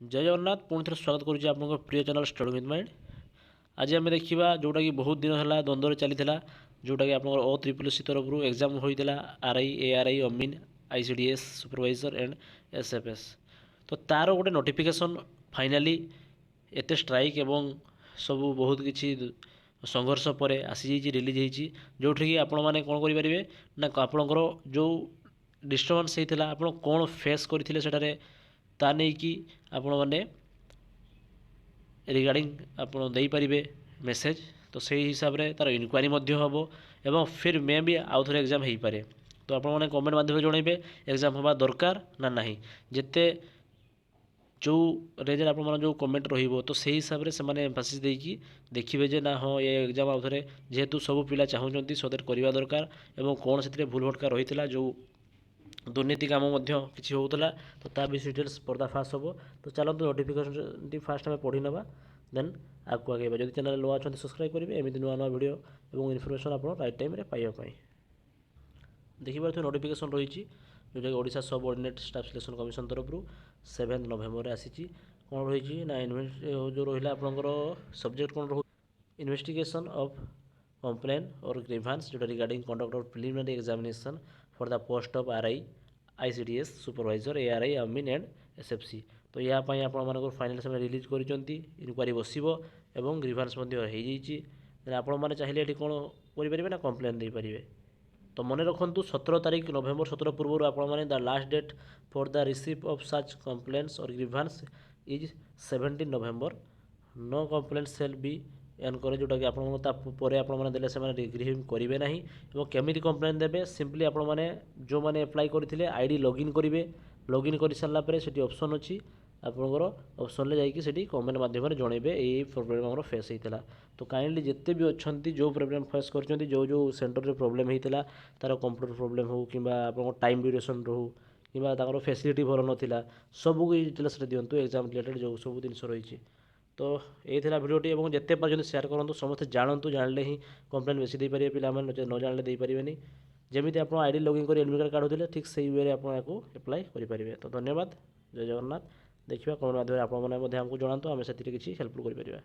जय जगन्नाथ पुणी थे स्वागत करुच्ची आप प्रिय चैनल स्टडी विथ माइंड। आज आम देखा जोटा कि बहुत दिन है द्वंद्व चली जोटा कि आप OSSC तरफ एग्जाम होता RI ARI अमीन ICDS सुपरवाइजर एंड SFS। तो तार गोटे नोटिफिकेशन फाइनाली एत स्ट्राइक एवं सब बहुत किसी संघर्ष पर आसी रिलीज होती जो आपण मैंने कौन करेंगे ना आपणकर जो डिस्टर्बान्स होता आप कौन फेस करते सेटारे ता नहीं कि आपण मैंने रिगार्डिंग आपड़ देपारे मेसेज तो सही हिसाब से तार इनक्वारी हम एवं फिर मे भी आउ थे एग्जाम हो पारे। तो आप कमेंट माध्यम जनइबे एग्जाम हवा दरकार ना नहीं जिते जो रेजर आप जो कमेंट रो तो सही हिसाब से मैंने एम्फासिस देकी देखिए जे ना हाँ ये एग्जाम आउ थे जेहेतु सब पिला चाहते सो करवा दरकार एवं कौन से भूल भटका रही है जो दुर्नीति काम किसी होता तो ता भी डिटेल्स पर्दाफाश हम। तो चलते नोटिफिकेशन फास्ट आम पढ़ी ना देन आगे आगे जब चैनल नुआ अच्छा सब्सक्राइब करेंगे एमती नुआ नुआ वीडियो और इनफर्मेशन आप राइट टाइम पाइबापी देखिए नोटिफिकेशन रही जोटा कि ओडिशा सब ऑर्डिनेट स्टाफ सिलेक्शन कमिशन तरफ 7 नवेम्बर आसी कौन रही ना जो रहा आपंकर सब्जेक्ट कौन रो इन्वेस्टिगेशन ऑफ कंप्लेन और ग्रीवांस जोटा regarding conduct of preliminary examination for the post of RI ICDS supervisor ARI अमीन एंड SFC। तो यापाई आप फाइनाल समय रिलीज कर इनक्वारी बस और ग्रीवांस आपण मैंने चाहिए ये कौन करेंगे ना कंप्लेन दे पारे। तो मन रखु 17 तारीख नवेम्बर 17 पूर्व आप the last date for the receive of such complaints और grievance is 17 November. No complaint shall be encourage जोटा कि आपने से रिग्रीव करेंगे ना और केमी कंप्लेन देवे सिंपली आप जो मैंने एप्लाई करते आईडी लॉगिन करेंगे लॉगिन कर सारापर से ऑप्शन अच्छी आपंकर ऑप्शन में जाकि कमेंट मध्यम जनइबे ये प्रोब्लेम आम फेस होता। तो काइंडली जिते भी अच्छा जो प्रोब्लेम फेस कर जो सेंटर में प्रोब्लेम होता तार कंप्यूटर प्रोब्लेम हो कि टाइम ड्यूरेसन रो कि फैसिलिटी भल नाला सबको डिटेल्स दिंतु एग्जाम रिलेटेड जो सब जिन रही। तो ये भिडियोटी और जिते पार्टी सेयार करूँ समस्त जानतु जाने ही कंप्लेन बेसी देपारे पिला न जाने देपारे जमी आप आईडी लॉगिन कर एडमिट कार्ड काढ़ुले ठीक से वे आपको एप्लाई करेंगे। तो धन्यवाद जय जगन्नाथ देखिए कमेंट माध्यम आपको जनातु आम से किसी हेल्पफुल करें।